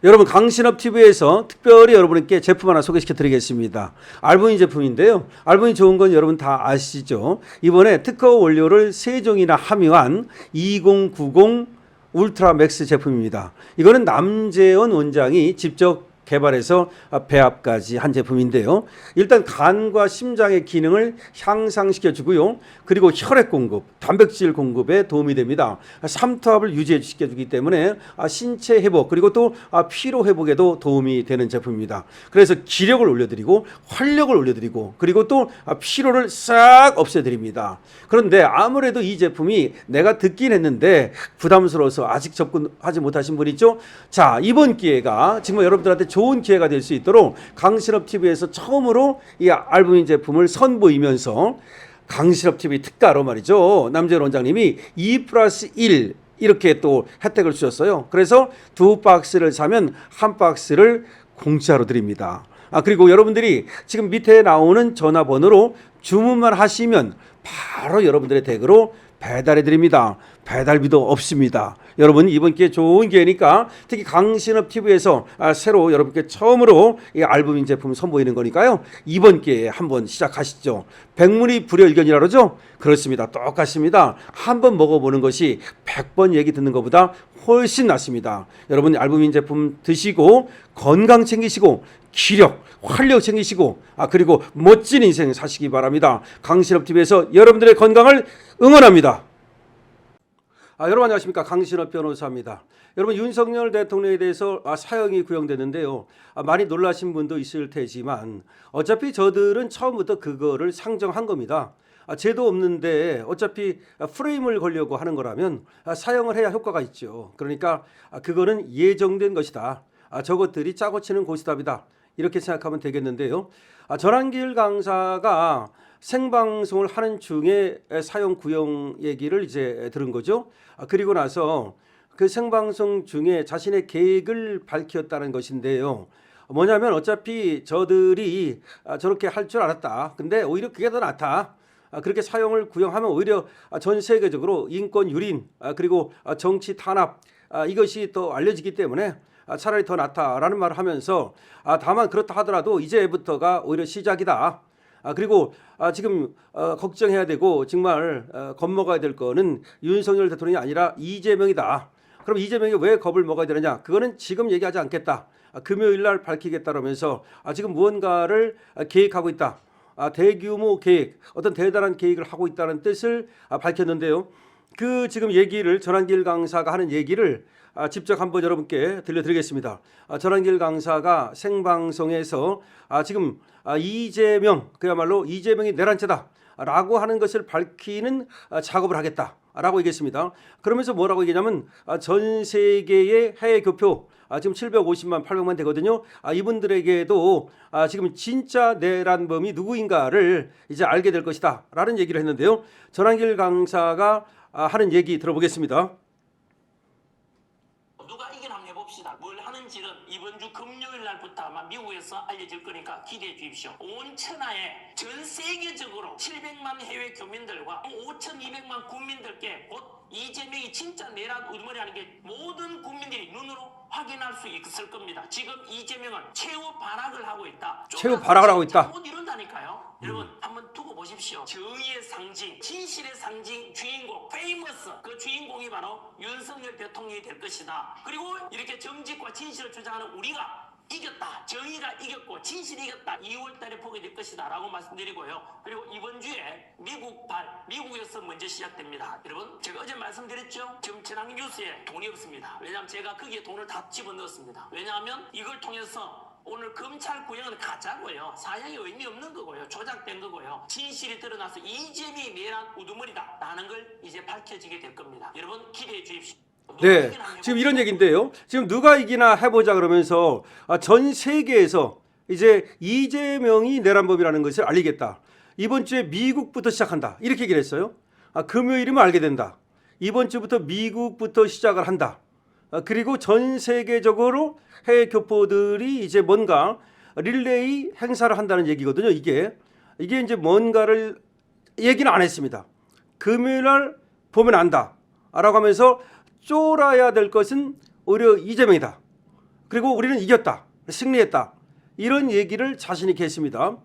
여러분 강신업TV에서 특별히 여러분께 제품 하나 소개시켜 드리겠습니다. 알부인 제품인데요. 알부인 좋은 건 여러분 다 아시죠? 이번에 특허 원료를 3종이나 함유한 2090 울트라 맥스 제품입니다. 이거는 남재원 원장이 직접 개발해서 배합까지 한 제품인데요. 일단 간과 심장의 기능을 향상시켜 주고요. 그리고 혈액 공급, 단백질 공급에 도움이 됩니다. 삼투압을 유지시켜 주기 때문에 신체 회복 그리고 또 피로 회복에도 도움이 되는 제품입니다. 그래서 기력을 올려드리고 활력을 올려드리고 그리고 또 피로를 싹 없애드립니다. 그런데 아무래도 이 제품이 내가 듣긴 했는데 부담스러워서 아직 접근하지 못하신 분 있죠? 자, 이번 기회가 정말 여러분들한테 좋은 기회가 될 수 있도록 강신업TV에서 처음으로 이 알부민 제품을 선보이면서 강신업TV 특가로 말이죠. 남재원 원장님이 2+1 이렇게 또 혜택을 주셨어요. 그래서 2박스를 사면 1박스를 공짜로 드립니다. 그리고 여러분들이 지금 밑에 나오는 전화번호로 주문만 하시면 바로 여러분들의 댁으로 배달해 드립니다. 배달비도 없습니다. 여러분 이번 기회 좋은 기회니까 특히 강신업TV에서 새로 여러분께 처음으로 이 알부민 제품 선보이는 거니까요. 이번 기회에 한번 시작하시죠. 백문이 불여일견이라 그러죠? 그렇습니다. 똑같습니다. 한번 먹어보는 것이 100번 얘기 듣는 것보다 훨씬 낫습니다. 여러분 알부민 제품 드시고 건강 챙기시고 기력, 활력 챙기시고 그리고 멋진 인생 사시기 바랍니다. 강신업TV에서 여러분들의 건강을 응원합니다. 여러분 안녕하십니까, 강신업 변호사입니다. 여러분 윤석열 대통령에 대해서 사형이 구형됐는데요. 많이 놀라신 분도 있을 테지만 어차피 저들은 처음부터 그거를 상정한 겁니다. 죄도 없는데 어차피 프레임을 걸려고 하는 거라면 사형을 해야 효과가 있죠. 그러니까 그거는 예정된 것이다. 저것들이 짜고 치는 고스톱이다. 이렇게 생각하면 되겠는데요. 전한길 강사가 생방송을 하는 중에 사형 구형 얘기를 이제 들은 거죠. 그리고 나서 그 생방송 중에 자신의 계획을 밝혔다는 것인데요. 뭐냐면 어차피 저들이 저렇게 할 줄 알았다. 근데 오히려 그게 더 낫다. 그렇게 사형을 구형하면 오히려 전 세계적으로 인권 유린 그리고 정치 탄압 이것이 더 알려지기 때문에 차라리 더 낫다라는 말을 하면서 다만 그렇다 하더라도 이제부터가 오히려 시작이다. 그리고 지금 걱정해야 되고 정말 겁먹어야 될 거는 윤석열 대통령이 아니라 이재명이다. 그럼 이재명이 왜 겁을 먹어야 되느냐? 그거는 지금 얘기하지 않겠다. 금요일 날 밝히겠다라면서 지금 무언가를 계획하고 있다. 대규모 계획, 어떤 대단한 계획을 하고 있다는 뜻을 밝혔는데요. 그 지금 얘기를 전한길 강사가 하는 얘기를 직접 한번 여러분께 들려드리겠습니다. 전한길 강사가 생방송에서 지금 이재명, 그야말로 이재명이 내란죄다 라고 하는 것을 밝히는 작업을 하겠다 라고 얘기했습니다. 그러면서 뭐라고 얘기냐면 전 세계의 해외 교표 지금 750만 800만 되거든요. 이분들에게도 지금 진짜 내란범이 누구인가를 이제 알게 될 것이다 라는 얘기를 했는데요. 전한길 강사가 하는 얘기 들어보겠습니다. 누가 이기나 한번 해봅시다. 뭘 하는지는 이번 주 금요일 날부터 아마 미국에서 알려질 거니까 기대해 주십시오. 온 천하에 전 세계적으로 700만 해외 교민들과 5,200만 국민들께 곧 이재명이 진짜 내란 우두머리라는 게 모든 국민들이 눈으로 확인할 수 있을 겁니다. 지금 이재명은 최후 발악을 하고 있다. 최후 발악을 하고 있다. 못 이룬다니까요. 여러분 한번 두고 보십시오. 정의의 상징, 진실의 상징, 주인공, 페이머스 그 주인공이 바로 윤석열 대통령이 될 것이다. 그리고 이렇게 정직과 진실을 주장하는 우리가 이겼다. 정의가 이겼고 진실이 이겼다. 2월 달에 보게 될 것이다 라고 말씀드리고요. 그리고 이번 주에 미국에서 먼저 시작됩니다. 여러분 제가 어제 말씀드렸죠. 지금 전학 뉴스에 돈이 없습니다. 왜냐하면 제가 거기에 돈을 다 집어넣었습니다. 왜냐하면 이걸 통해서 오늘 검찰 구형은 가짜고요. 사형이 의미 없는 거고요. 조작된 거고요. 진실이 드러나서 이재명이 내란 우두머리다 라는 걸 이제 밝혀지게 될 겁니다. 여러분 기대해 주십시오. 네, 지금 이런 얘기인데요. 지금 누가 이기나 해보자 그러면서 전 세계에서 이제 이재명이 내란범이라는 것을 알리겠다. 이번 주에 미국부터 시작한다. 이렇게 얘기를 했어요. 금요일이면 알게 된다. 이번 주부터 미국부터 시작을 한다. 그리고 전 세계적으로 해외 교포들이 이제 뭔가 릴레이 행사를 한다는 얘기거든요. 이게 이제 뭔가를 얘기는 안 했습니다. 금요일 날 보면 안다. 라고 하면서 쫄아야 될 것은 오히려 이재명이다. 그리고 우리는 이겼다, 승리했다, 이런 얘기를 자신 있게 했습니다.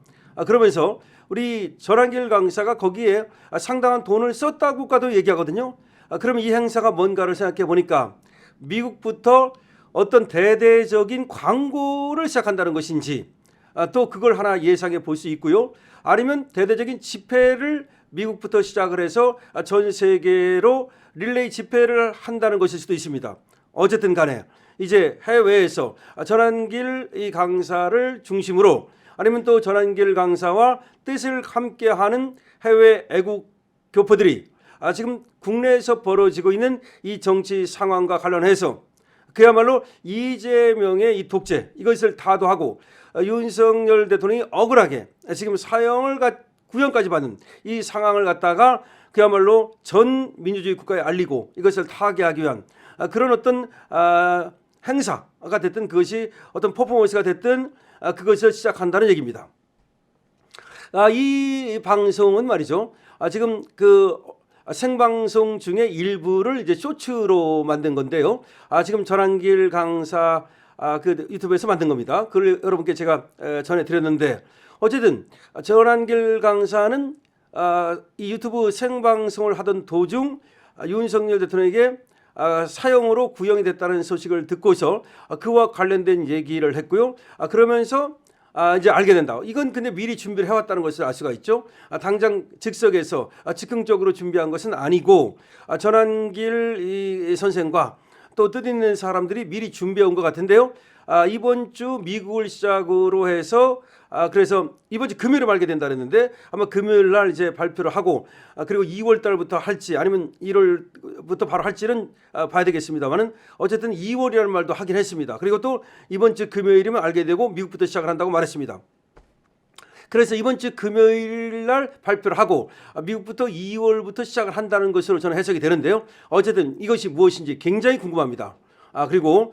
그러면서 우리 전한길 강사가 거기에 상당한 돈을 썼다고까도 얘기하거든요. 그럼 이 행사가 뭔가를 생각해 보니까 미국부터 어떤 대대적인 광고를 시작한다는 것인지, 또 그걸 하나 예상해 볼 수 있고요. 아니면 대대적인 집회를 미국부터 시작을 해서 전 세계로 릴레이 집회를 한다는 것일 수도 있습니다. 어쨌든 간에 이제 해외에서 전한길 이 강사를 중심으로, 아니면 또 전한길 강사와 뜻을 함께하는 해외 애국 교포들이 지금 국내에서 벌어지고 있는 이 정치 상황과 관련해서 그야말로 이재명의 이 독재, 이것을 타도하고 윤석열 대통령이 억울하게 지금 사형을 구형까지 받는 이 상황을 갖다가 그야말로 전 민주주의 국가에 알리고 이것을 타개하기 위한 그런 어떤 행사가 됐든, 그것이 어떤 퍼포먼스가 됐든 그것을 시작한다는 얘기입니다. 이 방송은 말이죠, 지금 그 생방송 중에 일부를 이제 쇼츠로 만든 건데요. 지금 전한길 강사 그 유튜브에서 만든 겁니다. 그걸 여러분께 제가 전해드렸는데, 어쨌든 전한길 강사는 이 유튜브 생방송을 하던 도중 윤석열 대통령에게 사형으로 구형이 됐다는 소식을 듣고서 그와 관련된 얘기를 했고요. 그러면서 이제 알게 된다. 이건 근데 미리 준비를 해왔다는 것을 알 수가 있죠. 당장 즉석에서 즉흥적으로 준비한 것은 아니고 전한길 이 선생과 또 뜻있는 사람들이 미리 준비해 온 것 같은데요. 이번 주 미국을 시작으로 해서 그래서 이번 주 금요일에 말게 된다 그랬는데 아마 금요일 날 이제 발표를 하고 그리고 2월 달부터 할지 아니면 1월부터 바로 할지는 봐야 되겠습니다만은 어쨌든 2월이라는 말도 하긴 했습니다. 그리고 또 이번 주 금요일이면 알게 되고 미국부터 시작을 한다고 말했습니다. 그래서 이번 주 금요일 날 발표를 하고 미국부터 2월부터 시작을 한다는 것으로 저는 해석이 되는데요. 어쨌든 이것이 무엇인지 굉장히 궁금합니다. 그리고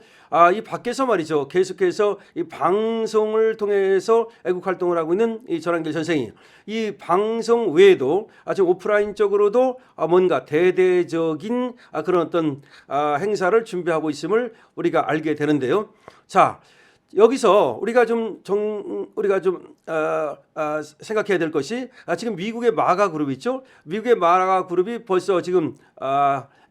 이 밖에서 말이죠, 계속해서 이 방송을 통해서 애국 활동을 하고 있는 이 전한길 선생이 이 방송 외에도 지금 오프라인적으로도 뭔가 대대적인 그런 어떤 행사를 준비하고 있음을 우리가 알게 되는데요. 자, 여기서 우리가 좀 생각해야 될 것이 지금 미국의 마가 그룹 있죠. 미국의 마가 그룹이 벌써 지금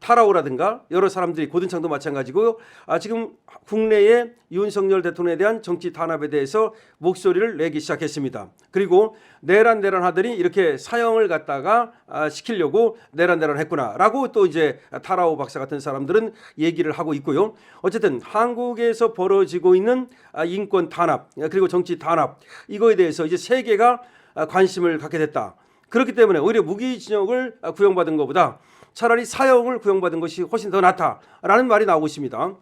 타라오라든가 여러 사람들이, 고든창도 마찬가지고요. 지금 국내에 윤석열 대통령에 대한 정치 탄압에 대해서 목소리를 내기 시작했습니다. 그리고 내란 하더니 이렇게 사형을 갖다가 시키려고 내란 했구나라고 또 이제 타라오 박사 같은 사람들은 얘기를 하고 있고요. 어쨌든 한국에서 벌어지고 있는 인권 탄압 그리고 정치 탄압, 이거에 대해서 이제 세계가 관심을 갖게 됐다. 그렇기 때문에 오히려 무기징역을 구형받은 것보다 차라리 사형을 구형받은 것이 훨씬 더 낫다라는 말이 나오고 있습니다.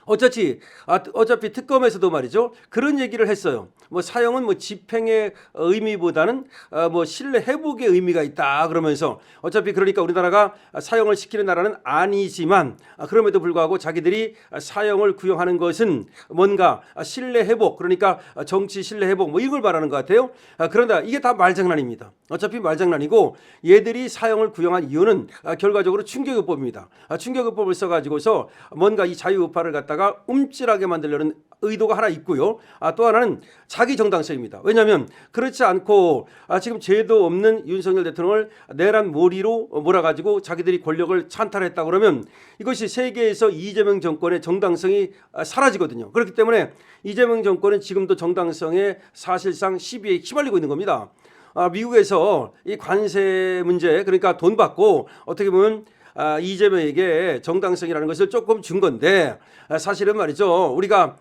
어차피 특검에서도 말이죠, 그런 얘기를 했어요. 뭐 사형은 뭐 집행의 의미보다는 뭐 신뢰 회복의 의미가 있다 그러면서, 어차피 그러니까 우리나라가 사형을 시키는 나라는 아니지만 그럼에도 불구하고 자기들이 사형을 구형하는 것은 뭔가 신뢰 회복, 그러니까 정치 신뢰 회복 뭐 이걸 말하는 것 같아요. 그런데 이게 다 말장난입니다. 어차피 말장난이고, 얘들이 사형을 구형한 이유는 결과적으로 충격요법입니다. 충격요법을 써가지고서 뭔가 이 자유우파를 갖다가 움찔하게 만들려는 의도가 하나 있고요. 또 하나는 자기 정당성입니다. 왜냐하면 그렇지 않고 지금 죄도 없는 윤석열 대통령을 내란 몰이로 몰아가지고 자기들이 권력을 찬탈했다 그러면 이것이 세계에서 이재명 정권의 정당성이 사라지거든요. 그렇기 때문에 이재명 정권은 지금도 정당성에 사실상 시비에 휘말리고 있는 겁니다. 미국에서 이 관세 문제, 그러니까 돈 받고 어떻게 보면 이재명에게 정당성이라는 것을 조금 준 건데, 사실은 말이죠, 우리가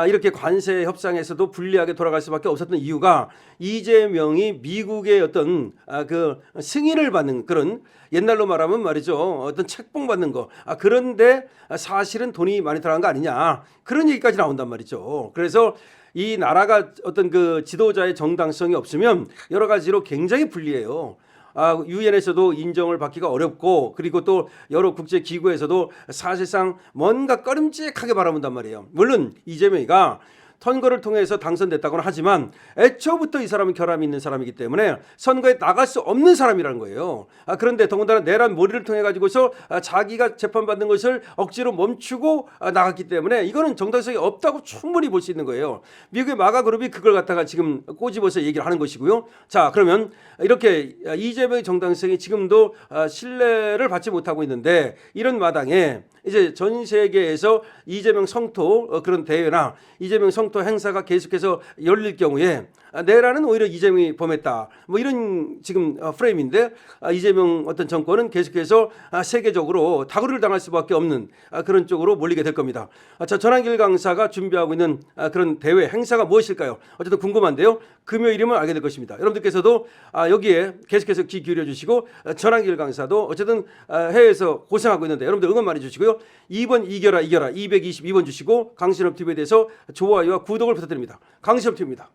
이렇게 관세 협상에서도 불리하게 돌아갈 수밖에 없었던 이유가 이재명이 미국의 어떤 그 승인을 받는, 그런 옛날로 말하면 말이죠, 어떤 책봉 받는 거, 그런데 사실은 돈이 많이 들어간 거 아니냐, 그런 얘기까지 나온단 말이죠. 그래서 이 나라가 어떤 그 지도자의 정당성이 없으면 여러 가지로 굉장히 불리해요. 유엔에서도 인정을 받기가 어렵고, 그리고 또 여러 국제 기구에서도 사실상 뭔가 꺼림칙하게 바라본단 말이에요. 물론 이재명이가 선거를 통해서 당선됐다고는 하지만 애초부터 이 사람은 결함이 있는 사람이기 때문에 선거에 나갈 수 없는 사람이라는 거예요. 그런데 더군다나 내란 몰이를 통해 가지고서 자기가 재판받는 것을 억지로 멈추고 나갔기 때문에 이거는 정당성이 없다고 충분히 볼 수 있는 거예요. 미국의 마가 그룹이 그걸 갖다가 지금 꼬집어서 얘기를 하는 것이고요. 자, 그러면 이렇게 이재명의 정당성이 지금도 신뢰를 받지 못하고 있는데 이런 마당에 이제 전 세계에서 이재명 성토 그런 대회나 이재명 성토 행사가 계속해서 열릴 경우에 내란은 오히려 이재명이 범했다. 뭐 이런 지금 프레임인데 이재명 어떤 정권은 계속해서 세계적으로 다구리를 당할 수밖에 없는 그런 쪽으로 몰리게 될 겁니다. 자, 전한길 강사가 준비하고 있는 그런 대회 행사가 무엇일까요? 어쨌든 궁금한데요. 금요일이면 알게 될 것입니다. 여러분들께서도 여기에 계속해서 귀 기울여 주시고 전한길 강사도 어쨌든 해외에서 고생하고 있는데 여러분들 응원 많이 주시고요. 2번 이겨라 222번 주시고 강신업 TV에 대해서 좋아요와 구독을 부탁드립니다. 강신업 TV입니다.